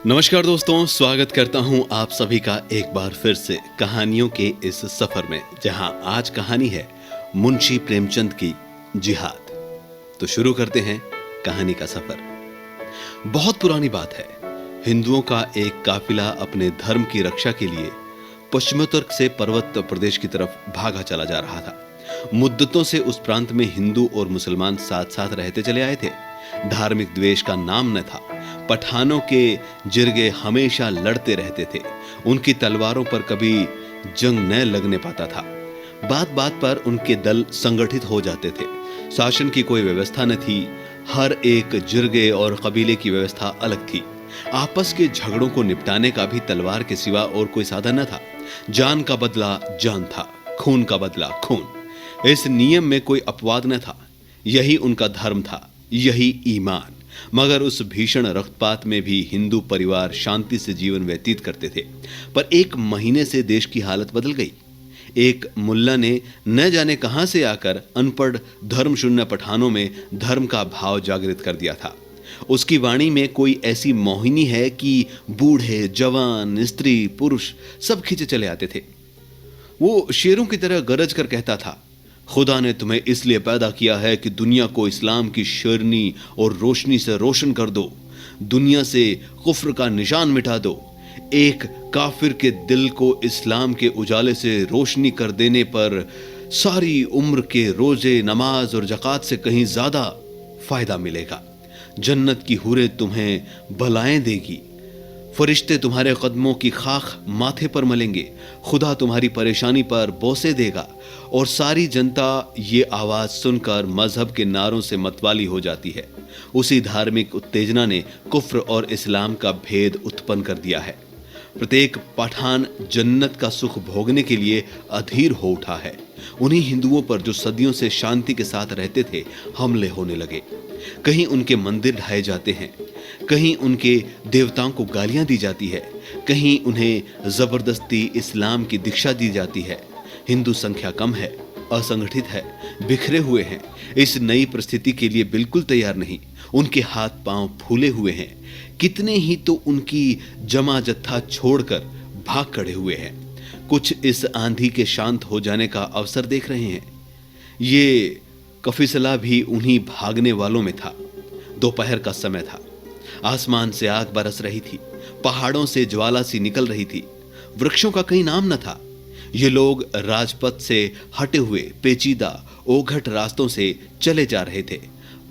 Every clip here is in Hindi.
नमस्कार दोस्तों, स्वागत करता हूं आप सभी का एक बार फिर से कहानियों के इस सफर में, जहां आज कहानी है मुंशी प्रेमचंद की जिहाद। तो शुरू करते हैं कहानी का सफर। बहुत पुरानी बात है, हिंदुओं का एक काफिला अपने धर्म की रक्षा के लिए पश्चिमोत्तर से पर्वत प्रदेश की तरफ भागा चला जा रहा था। मुद्दतों से उस प्रांत में हिंदू और मुसलमान साथ साथ रहते चले आए थे। धार्मिक द्वेष का नाम न था। पठानों के जिरगे हमेशा लड़ते रहते थे। उनकी तलवारों पर कभी जंग न लगने पाता था। बात बात पर उनके दल संगठित हो जाते थे। शासन की कोई व्यवस्था न थी। हर एक जिरगे और कबीले की व्यवस्था अलग थी। आपस के झगड़ों को निपटाने का भी तलवार के सिवा और कोई साधन न था। जान का बदला जान था, खून का बदला खून। इस नियम में कोई अपवाद न था। यही उनका धर्म था, यही ईमान। मगर उस भीषण रक्तपात में भी हिंदू परिवार शांति से जीवन व्यतीत करते थे। पर एक महीने से देश की हालत बदल गई। एक मुल्ला ने न जाने कहां से आकर अनपढ़ धर्म शून्य पठानों में धर्म का भाव जागृत कर दिया था। उसकी वाणी में कोई ऐसी मोहिनी है कि बूढ़े, जवान, स्त्री, पुरुष सब खींचे चले आते थे। वो शेरों की तरह गरज कर कहता था, खुदा ने तुम्हें इसलिए पैदा किया है कि दुनिया को इस्लाम की शेरनी और रोशनी से रोशन कर दो। दुनिया से कुफ्र का निशान मिटा दो। एक काफिर के दिल को इस्लाम के उजाले से रोशनी कर देने पर सारी उम्र के रोजे, नमाज और ज़कात से कहीं ज्यादा फायदा मिलेगा। जन्नत की हुरें तुम्हें भलाएं देगी। फरिश्ते तुम्हारे कदमों की खाक माथे पर मलेंगे। खुदा तुम्हारी परेशानी पर बोसे देगा। और सारी जनता ये आवाज सुनकर मजहब के नारों से मतवाली हो जाती है। उसी धार्मिक उत्तेजना ने कुफ्र और इस्लाम का भेद उत्पन्न कर दिया है। प्रत्येक पठान जन्नत का सुख भोगने के लिए अधीर हो उठा है। उन्हीं हिंदुओं पर जो सदियों से शांति के साथ रहते थे हमले होने लगे। कहीं उनके मंदिर ढाए जाते हैं, कहीं उनके देवताओं को गालियां दी जाती है, कहीं उन्हें जबरदस्ती इस्लाम की दीक्षा दी जाती है। हिंदू संख्या कम है, असंगठित है, बिखरे हुए हैं। इस नई परिस्थिति के लिए बिल्कुल तैयार नहीं। उनके हाथ पांव फूले हुए हैं। कितने ही तो उनकी जमा जत्था छोड़कर भाग खड़े हुए हैं। कुछ इस आंधी के शांत हो जाने का अवसर देख रहे हैं। ये कफिसला भी उन्हीं भागने वालों में था। दोपहर का समय था। आसमान से आग बरस रही थी। पहाड़ों से ज्वाला सी निकल रही थी। वृक्षों का कहीं नाम न था। ये लोग राजपथ से हटे हुए पेचीदा ओघट रास्तों से चले जा रहे थे।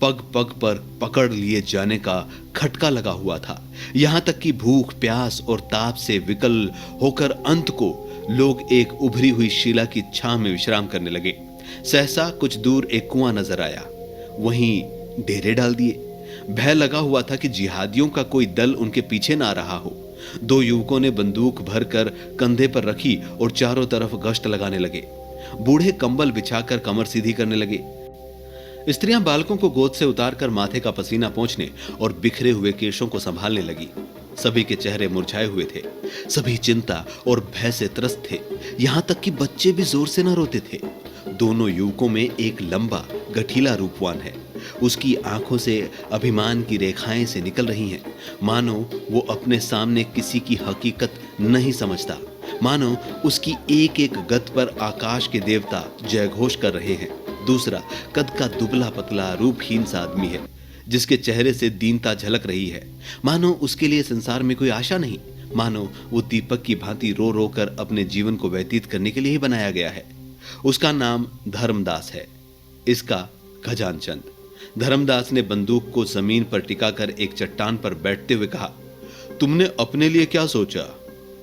पग पग पर पकड़ लिए जाने का खटका लगा हुआ था। यहां तक कि भूख, प्यास और ताप से विकल होकर अंत को लोग एक उभरी हुई शिला की छांव में विश्राम करने लगे। सहसा कुछ दूर एक कुआं नजर आया। वहीं डेरे डाल दिए। भय लगा हुआ था कि जिहादियों का कोई दल उनके पीछे ना रहा हो। दो युवकों ने बंदूक भरकर कंधे पर रखी और चारों तरफ गश्त लगाने लगे। बूढ़े कंबल बिछाकर कमर सीधी करने लगे। स्त्रियां बालकों को गोद से उतारकर माथे का पसीना पोंछने और बिखरे हुए केशों को संभालने लगी। सभी के चेहरे मुरझाए हुए थे। सभी चिंता और भय से त्रस्त थे। यहां तक कि बच्चे भी जोर से न रोते थे। दोनों युवकों में एक लंबा गठीला रूपवान है। उसकी आंखों से अभिमान की रेखाएं से निकल रही हैं। मानो वो अपने सामने किसी की हकीकत नहीं समझता। मानो उसकी एक एक गत पर आकाश के देवता जयघोष कर रहे हैं। दूसरा कद का दुबला पतला रूपहीन सा आदमी है, जिसके चेहरे से दीनता झलक रही है। मानो उसके लिए संसार में कोई आशा नहीं। मानो वो दीपक की भांति रो रो कर अपने जीवन को व्यतीत करने के लिए ही बनाया गया है। उसका नाम धर्मदास है, इसका खजानचंद। धर्मदास ने बंदूक को जमीन पर टिकाकर एक चट्टान पर बैठते हुए कहा, तुमने अपने लिए क्या सोचा?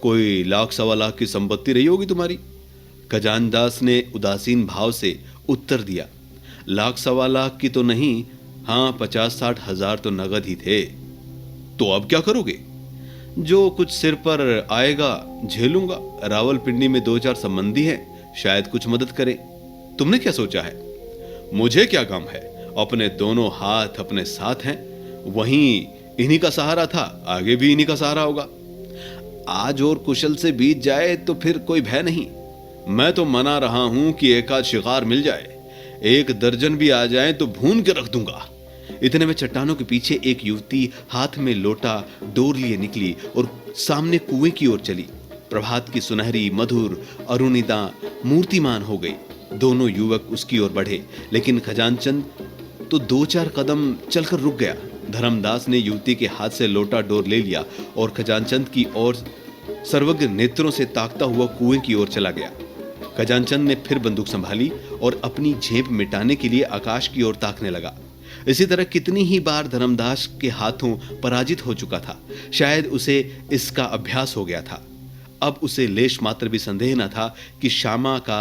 कोई लाख सवा लाख की संपत्ति रही होगी तुम्हारी? खजानदास ने उदासीन भाव से उत्तर दिया, लाख सवा लाख की तो नहीं, हाँ 50-60 हजार तो नगद ही थे। तो अब क्या करोगे? जो कुछ सिर पर आएगा झेलूंगा। रावलपिंडी में 2-4 संबंधी हैं, शायद कुछ मदद करें। तुमने क्या सोचा है? मुझे क्या गम है, अपने दोनों हाथ अपने साथ हैं। वहीं इन्हीं का सहारा था, आगे भी इन्हीं का सहारा होगा। आज और कुशल से बीत जाए तो फिर कोई भय नहीं। मैं तो मना रहा हूं कि एक आध शिकार मिल जाए। 1 दर्जन भी आ जाए तो भून के रख दूंगा। इतने में चट्टानों के पीछे एक युवती हाथ में लोटा डोर लिए निकली और सामने कुएं की ओर चली। प्रभात की सुनहरी मधुर अरुणिता मूर्तिमान हो गई। दोनों युवक उसकी ओर बढ़े, लेकिन खजानचंद तो 2-4 कदम चलकर रुक गया। धर्मदास ने युवती के हाथ से लोटा डोर ले लिया और खजानचंद की ओर सर्वज्ञ नेत्रों से ताकता हुआ कुएं की ओर चला गया। खजानचंद ने फिर बंदूक संभाली और अपनी झेप मिटाने के लिए आकाश की ओर ताकने लगा। इसी तरह कितनी ही बार धर्मदास के हाथों पराजित हो चुका था। शायद उसे इसका अभ्यास हो गया था। अब उसे लेश मात्र भी संदेह न था कि श्यामा का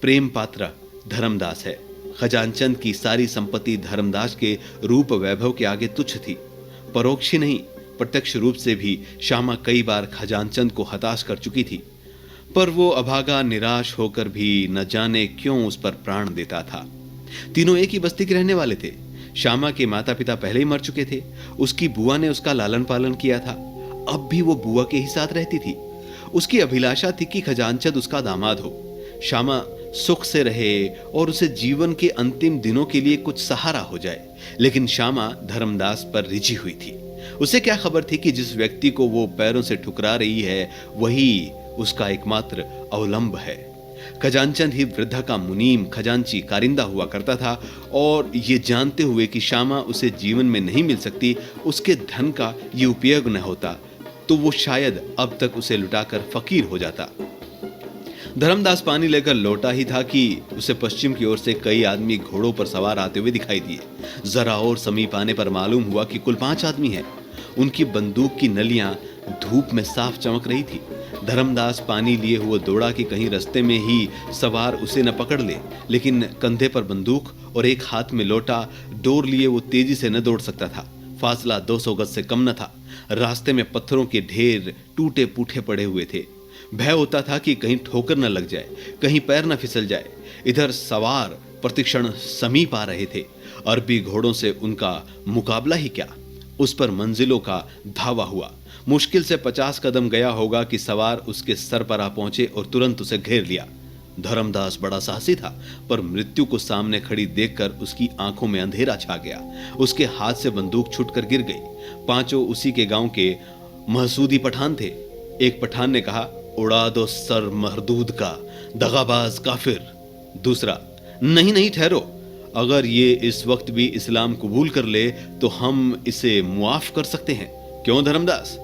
प्रेम पात्र धर्मदास है। खजानचंद की सारी संपत्ति धर्मदास के रूप वैभव के आगे तुच्छ थी। परोक्ष ही नहीं, प्रत्यक्ष रूप से भी श्यामा कई बार खजानचंद को हताश कर चुकी थी, पर वो अभागा निराश होकर भी न जाने क्यों उस पर प्राण देता था। तीनों एक ही बस्ती के रहने वाले थे। श्यामा के माता पिता पहले ही मर चुके थे। उसकी बुआ ने उसका लालन पालन किया था। अब भी वो बुआ के ही साथ रहती थी। उसकी अभिलाषा थी कि खजानचंद उसका दामाद हो, श्यामा सुख से रहे और उसे जीवन के अंतिम दिनों के लिए कुछ सहारा हो जाए। लेकिन श्यामा धर्मदास पर रिझी हुई थी। उसे क्या खबर थी कि जिस व्यक्ति को वो पैरों से ठुकरा रही है वही उसका एकमात्र अवलंब है। खजानचंद ही वृद्धा का मुनीम खजांची कारिंदा हुआ करता था, और ये जानते हुए कि श्यामा उसे जीवन में नहीं मिल सकती, उसके धन का ये उपयोग न होता तो वो शायद अब तक उसे लुटाकर फकीर हो जाता। धर्मदास पानी लेकर लौटा ही था कि उसे पश्चिम की ओर से कई आदमी घोड़ों पर सवार आते हुए दिखाई दिए। जरा और समीप आने पर मालूम हुआ कि कुल 5 आदमी हैं। उनकी बंदूक की नलियां धूप में साफ चमक रही थी। धर्मदास पानी लिए हुए दौड़ा कि कहीं रास्ते में ही सवार उसे न पकड़ ले, लेकिन कंधे पर बंदूक और एक हाथ में लोटा डोर लिए वो तेजी से न दौड़ सकता था। फासला 200 गज से कम न था। रास्ते में पत्थरों के ढेर टूटे पूठे पड़े हुए थे। भय होता था कि कहीं ठोकर न लग जाए, कहीं पैर न फिसल जाए। इधर सवार प्रतिक्षण समीप आ रहे थे। अरबी घोड़ों से उनका मुकाबला ही क्या, उस पर मंजिलों का धावा हुआ। मुश्किल से 50 कदम गया होगा कि सवार उसके सर पर आ पहुंचे और तुरंत उसे घेर लिया। धर्मदास बड़ा साहसी था, पर मृत्यु को सामने खड़ी देखकर उसकी आंखों में अंधेरा छा गया। उसके हाथ से बंदूक छूटकर गिर गई। 5 उसी के गांव के महसूदी पठान थे। एक पठान ने कहा, उड़ा दो सर मरदूद का, दगाबाज काफिर। दूसरा, नहीं नहीं ठहरो, अगर ये इस वक्त भी इस्लाम कबूल कर ले तो हम इसे मुआफ कर सकते हैं। क्यों धर्मदास,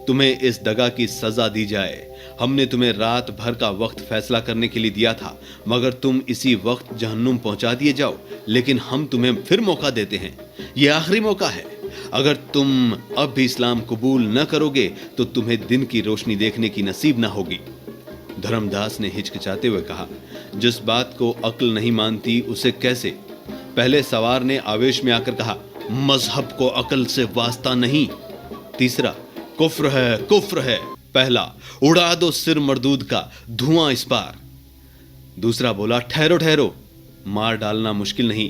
तुम्हें इस दगा की सजा दी जाए। हमने तुम्हें रात भर का वक्त फैसला करने के लिए दिया था, मगर तुम इसी वक्त जहन्नुम पहुंचा दिए जाओ। लेकिन हम तुम्हें फिर मौका देते हैं, यह आखिरी मौका है। अगर तुम अब भी इस्लाम कबूल न करोगे तो तुम्हें दिन की रोशनी देखने की नसीब न होगी। धर्मदास ने हिचकिचाते हुए कहा, जिस बात को अक्ल नहीं मानती उसे कैसे। पहले सवार ने आवेश में आकर कहा, मजहब को अक्ल से वास्ता नहीं। तीसरा, कुफ्र है, कुफ्र है। पहला, उड़ा दो सिर मरदूद का, धुआं इस पार। दूसरा बोला, ठहरो ठहरो, मार डालना मुश्किल नहीं,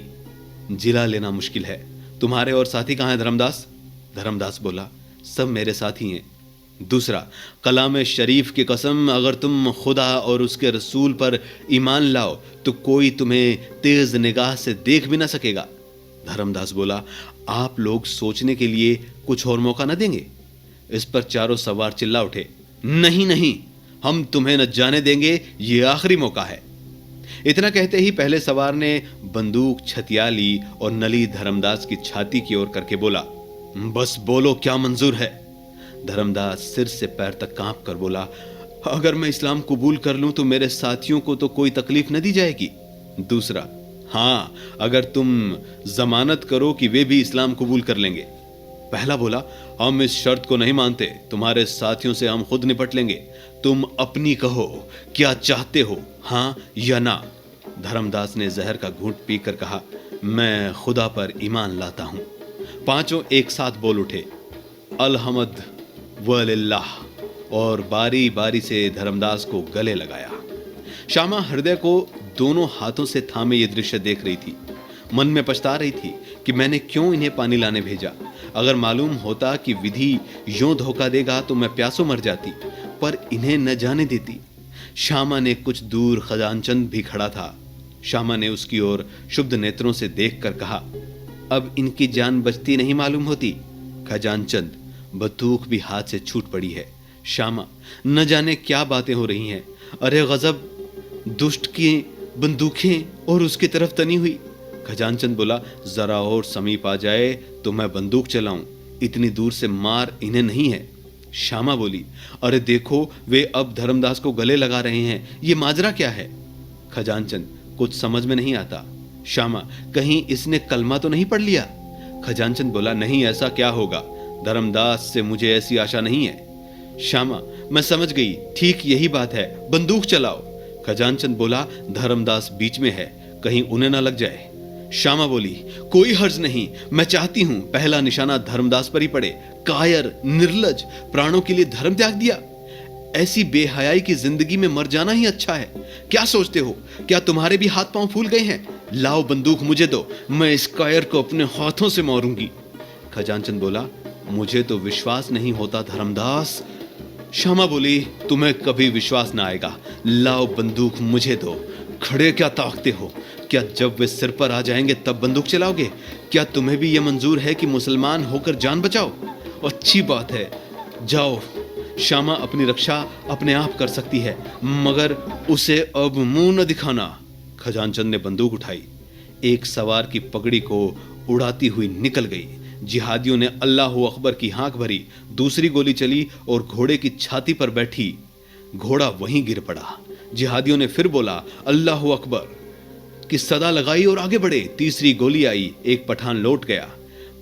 जिला लेना मुश्किल है। तुम्हारे और साथी कहां हैं धर्मदास? धर्मदास बोला, सब मेरे साथी हैं। दूसरा, कलाम शरीफ की कसम, अगर तुम खुदा और उसके रसूल पर ईमान लाओ तो कोई तुम्हें तेज निगाह से देख भी ना सकेगा। धर्मदास बोला, आप लोग सोचने के लिए कुछ और मौका न देंगे? इस पर चारों सवार चिल्ला उठे, नहीं नहीं, हम तुम्हें न जाने देंगे, ये आखिरी मौका है। इतना कहते ही पहले सवार ने बंदूक छतिया ली और नली धर्मदास की छाती की ओर करके बोला, बस बोलो, क्या मंजूर है? धर्मदास सिर से पैर तक कांप कर बोला, अगर मैं इस्लाम कबूल कर लूं तो मेरे साथियों को तो कोई तकलीफ न दी जाएगी। दूसरा, हाँ, अगर तुम जमानत करो कि वे भी इस्लाम कबूल कर लेंगे। पहला बोला, हम इस शर्त को नहीं मानते, तुम्हारे साथियों से हम खुद निपट लेंगे। तुम अपनी कहो, क्या चाहते हो, हाँ या ना? धर्मदास ने जहर का घूंट पीकर कहा, मैं खुदा पर ईमान लाता हूं। पांचों एक साथ बोल उठे, अलहमद वलिल्लाह, और बारी बारी से धर्मदास को गले लगाया। श्यामा हृदय को दोनों हाथों से थामे ये दृश्य देख रही थी। मन में पछता रही थी कि मैंने क्यों इन्हें पानी लाने भेजा। अगर मालूम होता कि विधि यूं धोखा देगा तो मैं प्यासों मर जाती, पर इन्हें न जाने देती। श्यामा ने कुछ दूर खजानचंद भी खड़ा था। श्यामा ने उसकी ओर शुद्ध नेत्रों से देखकर कहा, अब इनकी जान बचती नहीं मालूम होती। खजानचंद, बंदूक भी हाथ से छूट पड़ी है। श्यामा, न जाने क्या बातें हो रही हैं। अरे गजब, दुष्ट की बंदूकें और उसकी तरफ तनी हुई। खजानचंद बोला, जरा और समीप आ जाए तो मैं बंदूक चलाऊं, इतनी दूर से मार इन्हें नहीं है। श्यामा बोली, अरे देखो, वे अब धर्मदास को गले लगा रहे हैं, ये माजरा क्या है? खजानचंद, कुछ समझ में नहीं आता। श्यामा, कहीं इसने कलमा तो नहीं पढ़ लिया? खजानचंद बोला, नहीं, ऐसा क्या होगा, धर्मदास से मुझे ऐसी आशा नहीं है। श्यामा, मैं समझ गई, ठीक यही बात है, बंदूक चलाओ। खजानचंद बोला, धर्मदास बीच में है, कहीं उन्हें ना लग जाए। श्यामा बोली, कोई हर्ज नहीं, मैं चाहती हूं पहला निशाना धर्मदास पर ही पड़े। कायर, निर्लज, प्राणों के लिए धर्म त्याग दिया। ऐसी बेहयाई की जिंदगी में मर जाना ही अच्छा है। क्या सोचते हो, क्या तुम्हारे भी हाथ पांव फूल गए हैं? लाओ बंदूक मुझे दो, मैं इस कायर को अपने हाथों से मारूंगी। खजानचंद बोला, मुझे तो विश्वास नहीं होता धर्मदास। श्यामा बोली, तुम्हें कभी विश्वास ना आएगा, लाओ बंदूक मुझे दो। खड़े क्या ताकते हो? क्या जब वे सिर पर आ जाएंगे तब बंदूक चलाओगे? क्या तुम्हें भी यह मंजूर है कि मुसलमान होकर जान बचाओ? अच्छी बात है, जाओ। श्यामा अपनी रक्षा अपने आप कर सकती है, मगर उसे अब मुंह न दिखाना। खजानचंद ने बंदूक उठाई, एक सवार की पगड़ी को उड़ाती हुई निकल गई। जिहादियों ने अल्लाह अकबर की हाक भरी, दूसरी गोली चली और घोड़े की छाती पर बैठी घोड़ा वहीं गिर पड़ा। जिहादियों ने फिर बोला, अल्लाह अकबर की सदा लगाई और आगे बढ़े। तीसरी गोली आई, एक पठान लौट गया,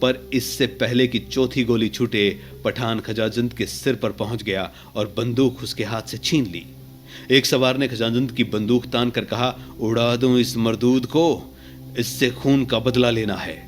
पर इससे पहले कि चौथी गोली छूटे, पठान खजानचंद के सिर पर पहुंच गया और बंदूक उसके हाथ से छीन ली। एक सवार ने खजानचंद की बंदूक तान कर कहा, उड़ा दूं इस मरदूद को, इससे खून का बदला लेना है।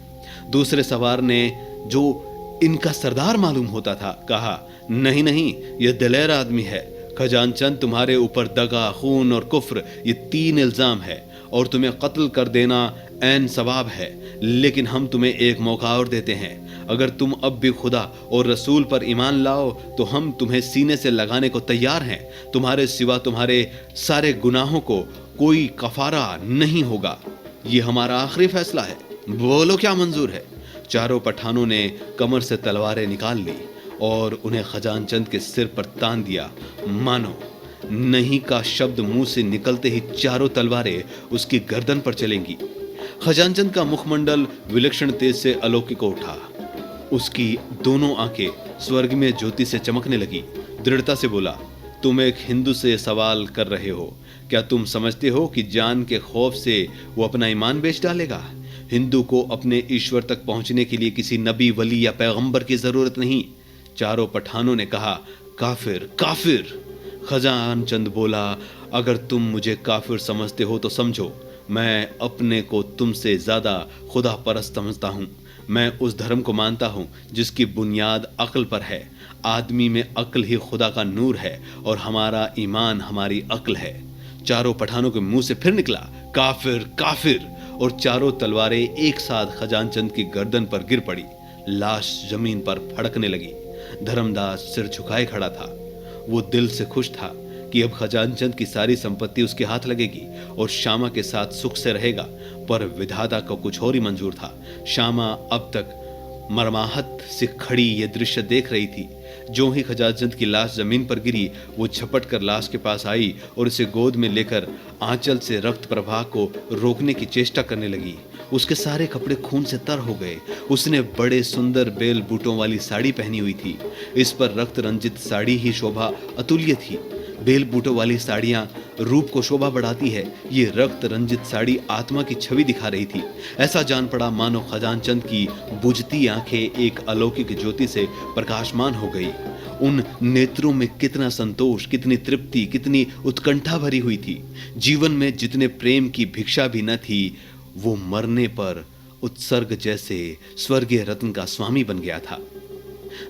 दूसरे सवार ने, जो इनका सरदार मालूम होता था, कहा, नहीं नहीं, यह दिलेर आदमी है। खजानचंद, तुम्हारे ऊपर दगा, खून और कुफ्र, ये 3 इल्जाम है और तुम्हें कत्ल कर देना ऐन सवाब है, लेकिन हम तुम्हें एक मौका और देते हैं। अगर तुम अब भी खुदा और रसूल पर ईमान लाओ तो हम तुम्हें सीने से लगाने को तैयार हैं। तुम्हारे सिवा तुम्हारे सारे गुनाहों को कोई कफारा नहीं होगा। ये हमारा आखिरी फैसला है, बोलो क्या मंजूर है? चारों पठानों ने कमर से तलवारें निकाल ली और उन्हें खजानचंद के सिर पर तान दिया। मानो नहीं का शब्द मुंह से निकलते ही चारों तलवारें उसकी गर्दन पर चलेंगी। खजानचंद का मुखमंडल विलक्षण तेज से अलौकिक उठा। उसकी दोनों आंखें स्वर्ग में ज्योति से चमकने लगी। दृढ़ता से बोला, तुम एक हिंदू से सवाल कर रहे हो, क्या तुम समझते हो कि जान के खौफ से वो अपना ईमान बेच डालेगा? हिंदू को अपने ईश्वर तक पहुंचने के लिए किसी नबी, वली या पैगंबर की जरूरत नहीं। चारों पठानों ने कहा, काफिर, काफिर। खजानचंद बोला, अगर तुम मुझे काफिर समझते हो तो समझो, मैं अपने को तुमसे ज्यादा खुदा परस्त समझता हूँ। मैं उस धर्म को मानता हूँ जिसकी बुनियाद अक्ल पर है। आदमी में अक्ल ही खुदा का नूर है और हमारा ईमान हमारी अक्ल है। चारों पठानों के मुंह से फिर निकला, काफिर, काफिर, और चारों तलवारें एक साथ खजानचंद की गर्दन पर गिर पड़ी। लाश जमीन पर फड़कने लगी। धर्मदास सिर झुकाए खड़ा था। वो दिल से खुश था कि अब खजानचंद की सारी संपत्ति उसके हाथ लगेगी और श्यामा के साथ सुख से रहेगा, पर विधाता को कुछ और ही मंजूर था। श्यामा अब तक मरमाहत से खड़ी ये दृश्य देख रही थी। जो ही खजानचंद की लाश जमीन पर गिरी, वो झपट कर लाश के पास आई और उसे गोद में लेकर आंचल से रक्त प्रवाह को रोकने की चेष्टा करने लगी। उसके सारे कपड़े खून से तर हो गए। उसने बड़े सुंदर बेल बूटों वाली साड़ी पहनी हुई थी। इस पर रक्त रंजित साड़ी ही शोभा अतुल्य थी। बेल बूटों वाली साड़ियां रूप को शोभा बढ़ाती है, ये रक्त रंजित साड़ी आत्मा की छवि दिखा रही थी। ऐसा जान पड़ा मानो खजानचंद की बुझती आंखें एक अलौकिक ज्योति से प्रकाशमान हो गई। उन नेत्रों में कितना संतोष, कितनी तृप्ति, कितनी उत्कंठा भरी हुई थी। जीवन में जितने प्रेम की भिक्षा भी न थी, वो मरने पर उत्सर्ग जैसे स्वर्गीय रत्न का स्वामी बन गया था।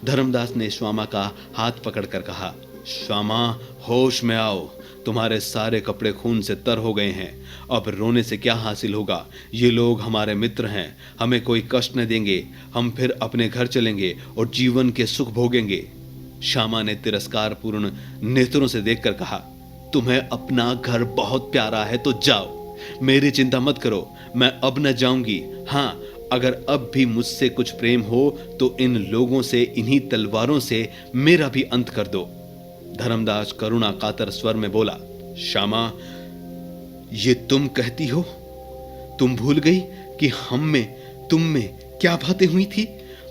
धर्मदास ने श्यामा का हाथ पकड़कर कहा, श्यामा, होश में आओ, तुम्हारे सारे कपड़े खून से तर हो गए हैं। अब रोने से क्या हासिल होगा? ये लोग हमारे मित्र हैं, हमें कोई कष्ट न देंगे। हम फिर अपने घर चलेंगे और जीवन के सुख भोगेंगे। श्यामा ने तिरस्कार पूर्ण नेत्रों से देखकर कहा, तुम्हें अपना घर बहुत प्यारा है तो जाओ, मेरी चिंता मत करो, मैं अब न जाऊंगी। हाँ, अगर अब भी मुझसे कुछ प्रेम हो तो इन लोगों से, इन्हीं तलवारों से मेरा भी अंत कर दो। धर्मदास करुणा कातर स्वर में बोला, श्यामा, ये तुम कहती हो? तुम भूल गई कि हम में, तुम में क्या बातें हुई थी?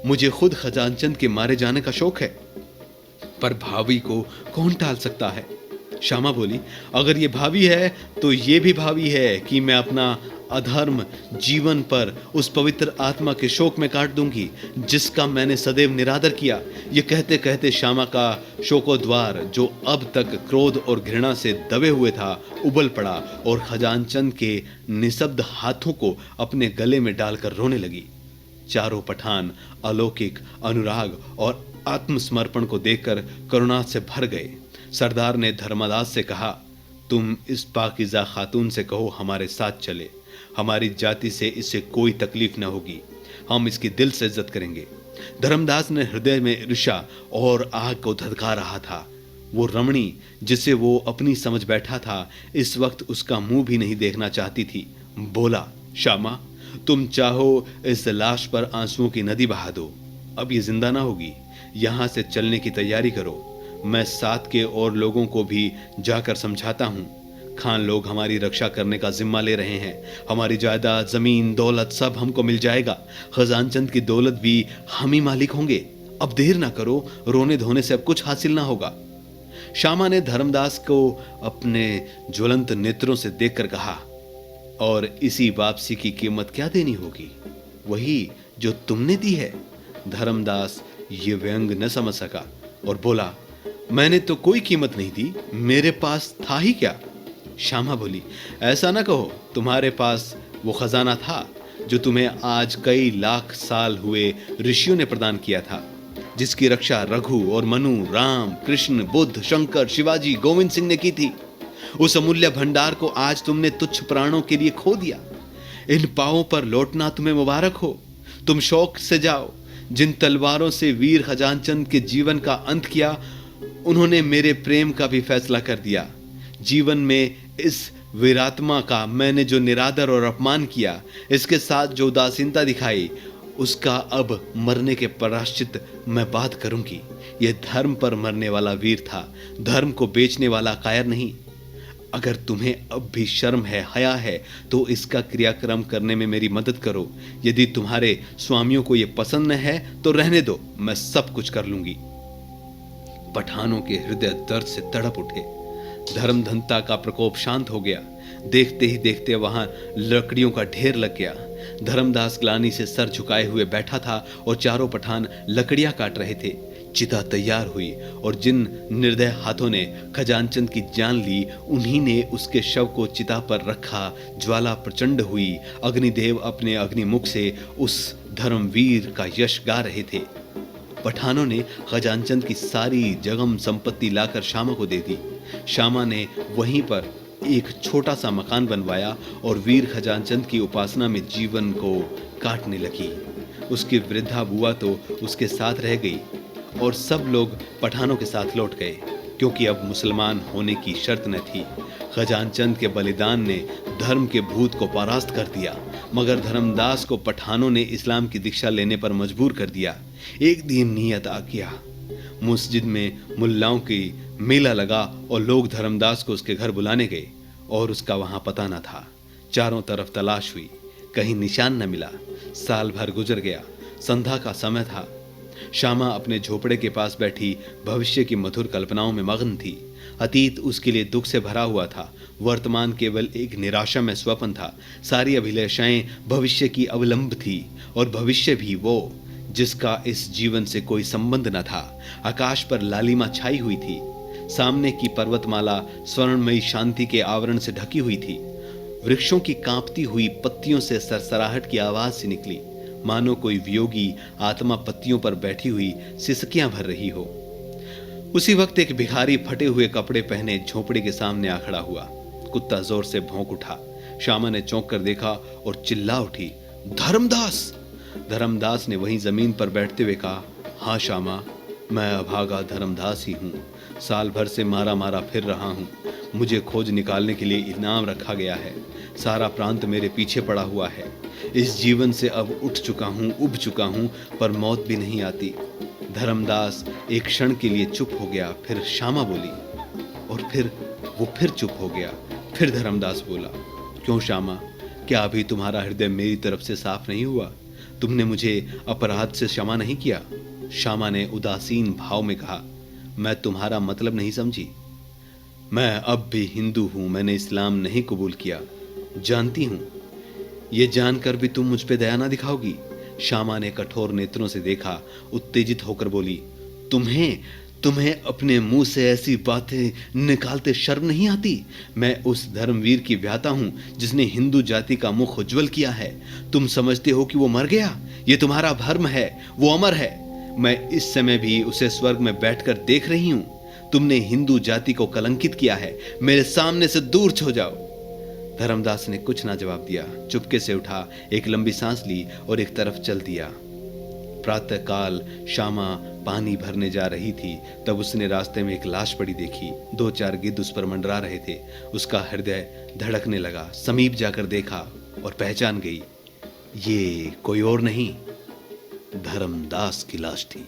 मुझे खुद खजानचंद के मारे जाने का शौक है, पर भावी को कौन टाल सकता है? श्यामा बोली, अगर ये भावी है तो ये भी भावी है कि मैं अपना अधर्म जीवन पर उस पवित्र आत्मा के शोक में काट दूंगी जिसका मैंने सदैव निरादर किया। ये कहते कहते श्यामा का शोकोद्वार, जो अब तक क्रोध और घृणा से दबे हुए था, उबल पड़ा और खजानचंद के निशब्द हाथों को अपने गले में डालकर रोने लगी। चारों पठान अलौकिक अनुराग और आत्मसमर्पण को देखकर करुणा से भर गए। सरदार ने धर्मदास से कहा, तुम इस पाकीज़ा खातून से कहो हमारे साथ चले। हमारी जाति से इससे कोई तकलीफ न होगी, हम इसकी दिल से इज्जत करेंगे। धर्मदास ने हृदय में ईर्ष्या और आग को धधका रहा था। वो रमणी जिसे वो अपनी समझ बैठा था, इस वक्त उसका मुंह भी नहीं देखना चाहती थी। बोला, श्यामा, तुम चाहो इस लाश पर आंसुओं की नदी बहा दो, अब ये जिंदा ना होगी। यहां से चलने की तैयारी करो। मैं साथ के और लोगों को भी जाकर समझाता हूं। खान लोग हमारी रक्षा करने का जिम्मा ले रहे हैं। हमारी जायदाद, जमीन, दौलत सब हमको मिल जाएगा। खजानचंद की दौलत भी हम ही मालिक होंगे। अब देर ना करो, रोने धोने से अब कुछ हासिल ना होगा। श्यामा ने धर्मदास को अपने ज्वलंत नेत्रों से देखकर कहा, और इसी वापसी की कीमत क्या देनी होगी? वही जो तुमने दी है। धर्मदास ये व्यंग न समझ सका और बोला, मैंने तो कोई कीमत नहीं दी, मेरे पास था ही क्या? श्यामा बोली, ऐसा ना कहो, तुम्हारे पास वो खजाना था जो तुम्हें आज कई लाख साल हुए ऋषियों ने प्रदान किया था, जिसकी रक्षा रघु और मनु, राम, कृष्ण, बुद्ध, शंकर, शिवाजी, गोविंद सिंह ने की थी। उस अमूल्य भंडार को आज तुमने तुच्छ प्राणों के लिए खो दिया। इन पांवों पर लौटना तुम्हें मुबारक हो। तुम शौक से जाओ। जिन तलवारों से वीर खजानचंद के जीवन का अंत किया, उन्होंने मेरे प्रेम का भी फैसला कर दिया। जीवन में इस वीरात्मा का मैंने जो निरादर और अपमान किया, इसके साथ जो उदासीनता दिखाई, उसका अब मरने के प्रायश्चित मैं बात करूंगी। यह धर्म पर मरने वाला वीर था, धर्म को बेचने वाला कायर नहीं। अगर तुम्हें अब भी शर्म है, हया है, तो इसका क्रियाक्रम करने में मेरी मदद करो। यदि तुम्हारे स्वामियों को यह पसंद न है तो रहने दो, मैं सब कुछ कर लूंगी। पठानों के हृदय दर्द से तड़प उठे। धर्मधनता का प्रकोप शांत हो गया। देखते ही देखते वहां लकड़ियों का ढेर लग गया। धर्मदास ग्लानि से सर झुकाए हुए बैठा था और चारों पठान लकड़ियां काट रहे थे। चिता तैयार हुई और जिन निर्दय हाथों ने खजानचंद की जान ली, उन्हीं ने उसके शव को चिता पर रखा। ज्वाला प्रचंड हुई। अग्निदेव अपने अग्निमुख से उस धर्मवीर का यश गा रहे थे। पठानों ने खजानचंद की सारी जगम संपत्ति लाकर श्यामा को दे दी। श्यामा ने वहीं पर एक छोटा सा मकान बनवाया और वीर खजानचंद की उपासना में जीवन को काटने लगी। उसकी वृद्धा बुआ तो उसके साथ रह गई और सब लोग पठानों के साथ लौट गए, क्योंकि अब मुसलमान होने की शर्त न थी। खजानचंद के बलिदान ने धर्म के भूत को परास्त कर दिया, मगर धर्मदास को पठानों ने इस्लाम की दीक्षा लेने पर मजबूर कर दिया। एक दिन नियत आ गया, मस्जिद में मुल्लाओं की मेला लगा और लोग धर्मदास को उसके घर बुलाने गए और उसका वहां पता न था। चारों तरफ तलाश हुई, कहीं निशान न मिला। साल भर गुजर गया। संध्या का समय था। श्यामा अपने झोपड़े के पास बैठी भविष्य की मधुर कल्पनाओं में मग्न थी। अतीत उसके लिए दुख से भरा हुआ था, वर्तमान केवल एक निराशा में स्वप्न था। सारी अभिलाषाएं भविष्य की अवलंब थी और भविष्य भी वो जिसका इस जीवन से कोई संबंध न था। आकाश पर लालिमा छाई हुई थी। सामने की पर्वतमाला स्वर्णमयी शांति के आवरण से ढकी हुई थी। वृक्षों की कांपती हुई पत्तियों से सरसराहट की आवाज सी निकली, मानो कोई वियोगी आत्मा पत्तियों पर बैठी हुई सिसकियां भर रही हो। उसी वक्त एक भिखारी फटे हुए कपड़े पहने झोपड़े के सामने आ खड़ा हुआ। कुत्ता जोर से भौंक उठा। श्यामा ने चौंक कर देखा और चिल्ला उठी, धर्मदास! धर्मदास ने वहीं जमीन पर बैठते हुए कहा, हाँ श्यामा, मैं अभागा धर्मदास ही हूँ। साल भर से मारा मारा फिर रहा हूँ। मुझे खोज निकालने के लिए इनाम रखा गया है। सारा प्रांत मेरे पीछे पड़ा हुआ है। इस जीवन से अब उठ चुका हूँ, उब चुका हूँ, पर मौत भी नहीं आती। धर्मदास एक क्षण के लिए चुप हो गया, फिर श्यामा बोली, और फिर वो फिर चुप हो गया। फिर धर्मदास बोला, क्यों श्यामा, क्या अभी तुम्हारा हृदय मेरी तरफ से साफ नहीं हुआ? तुमने मुझे अपराध से क्षमा नहीं किया? श्यामा ने उदासीन भाव में कहा, मैं तुम्हारा मतलब नहीं समझी। मैं अब भी हिंदू हूं, मैंने इस्लाम नहीं कबूल किया। जानती हूं, ये जानकर भी तुम मुझ पे दया ना दिखाओगी। श्यामा ने कठोर नेत्रों से देखा, उत्तेजित होकर बोली, तुम्हें तुम्हें अपने मुंह से ऐसी बातें निकालते शर्म नहीं आती? मैं उस धर्मवीर की व्याता हूं जिसने हिंदू जाति का मुख उज्जवल किया है। तुम समझते हो कि वो मर गया? ये तुम्हारा भ्रम है, वो अमर है। मैं इस समय भी उसे स्वर्ग में बैठकर देख रही हूं। तुमने हिंदू जाति को कलंकित किया है। मेरे सामने से दूर हो जाओ। धर्मदास ने कुछ ना जवाब दिया। चुपके से उठा, एक लंबी सांस ली और एक तरफ चल दिया। प्रातःकाल श्यामा पानी भरने जा रही थी, तब उसने रास्ते में एक लाश पड़ी देखी। 2-4 गिद्ध उस पर मंडरा रहे थे। उसका हृदय धड़कने लगा। समीप जाकर देखा और पहचान गई, ये कोई और नहीं, धर्मदास की लाश थी।